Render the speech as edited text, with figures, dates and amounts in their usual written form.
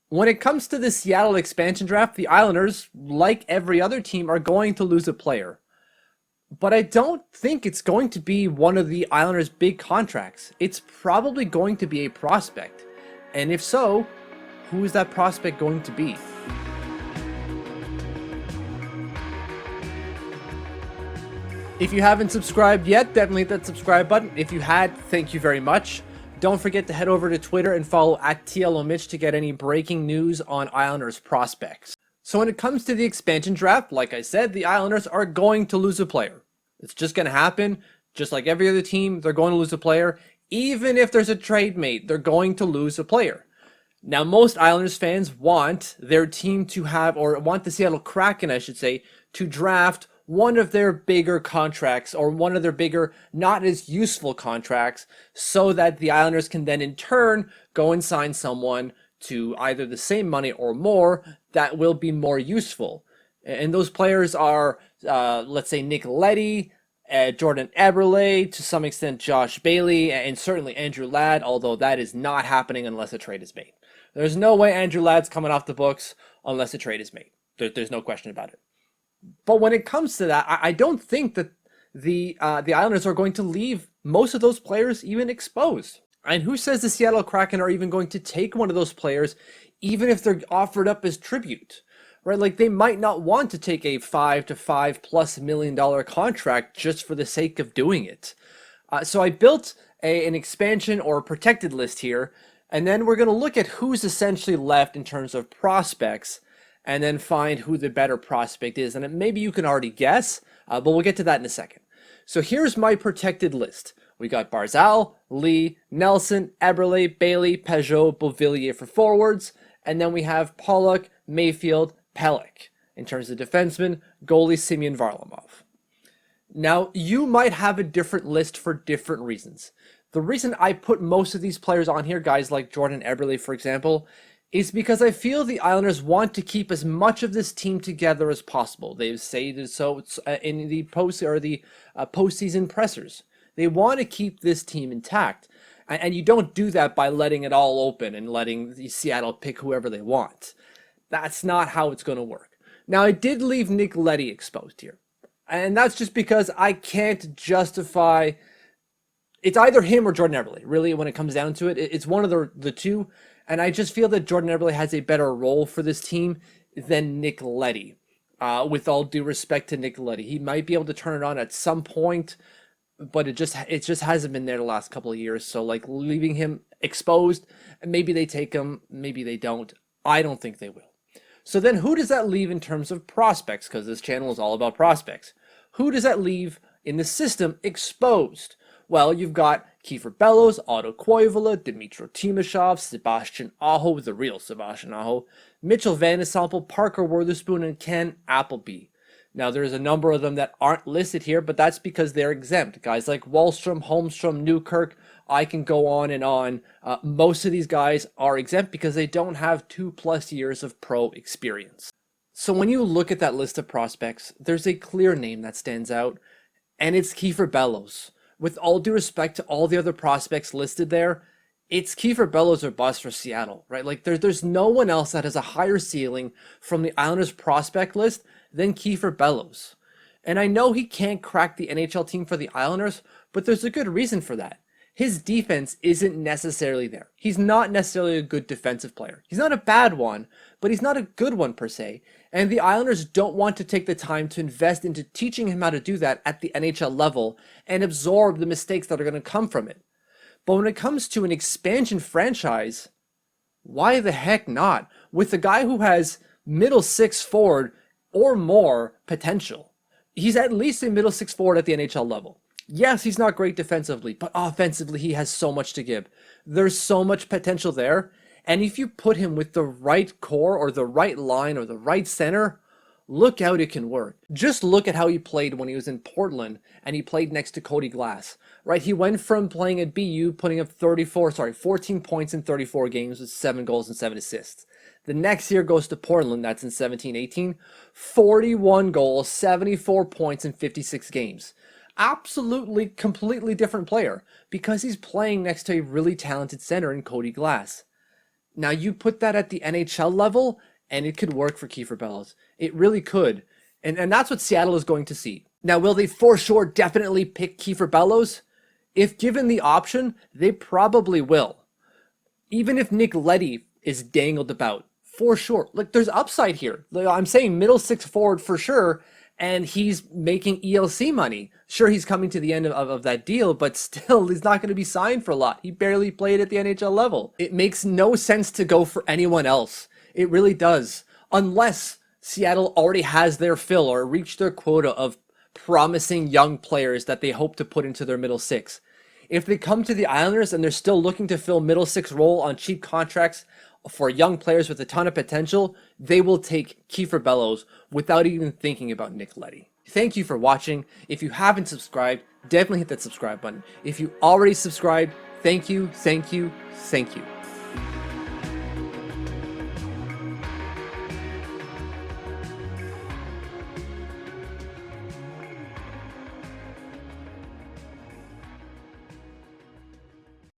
When it comes to the Seattle expansion draft, the Islanders, like every other team, are going to lose a player. But I don't think it's going to be one of the Islanders' big contracts. It's probably going to be a prospect. And if so, who is that prospect going to be? If you haven't subscribed yet, definitely hit that subscribe button. If you had, thank you very much. Don't forget to head over to Twitter and follow at TLOMitch to get any breaking news on Islanders prospects. So when it comes to the expansion draft, like I said, the Islanders are going to lose a player. It's just going to happen. Just like every other team, they're going to lose a player. Even if there's a trade mate, they're going to lose a player. Now, most Islanders fans want their team to have, or want the Seattle Kraken, I should say, to draft one of their bigger contracts or one of their bigger, not as useful contracts, so that the Islanders can then in turn go and sign someone to either the same money or more that will be more useful. And those players are, let's say, Nick Letty, Jordan Eberle, to some extent Josh Bailey, and certainly Andrew Ladd, although that is not happening unless a trade is made. There's no way Andrew Ladd's coming off the books unless a trade is made. There's no question about it. But when it comes to that, I don't think that the Islanders are going to leave most of those players even exposed. And who says the Seattle Kraken are even going to take one of those players, even if they're offered up as tribute? Right? Like, they might not want to take a $5 to $5+ million contract just for the sake of doing it. So I built an expansion or a protected list here, and then we're going to look at who's essentially left in terms of prospects, and then find who the better prospect is. And maybe you can already guess, but we'll get to that in a second. So here's my protected list. We got Barzal, Lee, Nelson, Eberle, Bailey, Peugeot, Beauvillier for forwards, and then we have Pollock, Mayfield, Pelech. In terms of defensemen, goalie Semyon Varlamov. Now, you might have a different list for different reasons. The reason I put most of these players on here, guys like Jordan Eberle, for example, is because I feel the Islanders want to keep as much of this team together as possible. They've stated so in the postseason pressers. They want to keep this team intact, and you don't do that by letting it all open and letting the Seattle pick whoever they want. That's not how it's going to work. Now, I did leave Nick Letty exposed here, and that's just because I can't justify. It's either him or Jordan Eberle, really, when it comes down to it. It's one of the two. And I just feel that Jordan Eberle has a better role for this team than Nick Letty. With all due respect to Nick Letty, he might be able to turn it on at some point, but it just hasn't been there the last couple of years. So like leaving him exposed, maybe they take him, maybe they don't. I don't think they will. So then who does that leave in terms of prospects? Because this channel is all about prospects. Who does that leave in the system exposed? Well, you've got Kiefer Bellows, Otto Koivula, Dmytro Timashov, Sebastian Aho, the real Sebastian Aho, Mitchell Van de Sample, Parker Wotherspoon, and Ken Appleby. Now, there's a number of them that aren't listed here, but that's because they're exempt. Guys like Wallstrom, Holmstrom, Newkirk, I can go on and on. Most of these guys are exempt because they don't have 2+ years of pro experience. So when you look at that list of prospects, there's a clear name that stands out, and it's Kiefer Bellows. With all due respect to all the other prospects listed there, it's Kiefer Bellows or bust for Seattle, right? Like there's no one else that has a higher ceiling from the Islanders prospect list than Kiefer Bellows. And I know he can't crack the NHL team for the Islanders, but there's a good reason for that. His defense isn't necessarily there. He's not necessarily a good defensive player. He's not a bad one, but he's not a good one per se. And the Islanders don't want to take the time to invest into teaching him how to do that at the NHL level and absorb the mistakes that are going to come from it. But when it comes to an expansion franchise, why the heck not? With a guy who has middle six forward or more potential. He's at least a middle six forward at the NHL level. Yes, he's not great defensively, but offensively he has so much to give. There's so much potential there. And if you put him with the right core or the right line or the right center, look out, it can work. Just look at how he played when he was in Portland and he played next to Cody Glass, right? He went from playing at BU, putting up 14 points in 34 games with 7 goals and 7 assists. The next year goes to Portland, that's in 17-18, 41 goals, 74 points in 56 games. Absolutely, completely different player because he's playing next to a really talented center in Cody Glass. Now you put that at the NHL level, and it could work for Kiefer Bellows. It really could. And that's what Seattle is going to see. Now, will they for sure definitely pick Kiefer Bellows? If given the option, they probably will. Even if Nick Letty is dangled about, for sure. Like, there's upside here. Like, I'm saying middle six forward for sure, and he's making ELC money. Sure, he's coming to the end of that deal, but still, he's not going to be signed for a lot. He barely played at the NHL level. It makes no sense to go for anyone else. It really does. Unless Seattle already has their fill or reached their quota of promising young players that they hope to put into their middle six. If they come to the Islanders and they're still looking to fill middle six role on cheap contracts for young players with a ton of potential, they will take Kiefer Bellows without even thinking about Nick Letty. Thank you for watching. If you haven't subscribed, definitely hit that subscribe button. If you already subscribed, thank you, thank you, thank you.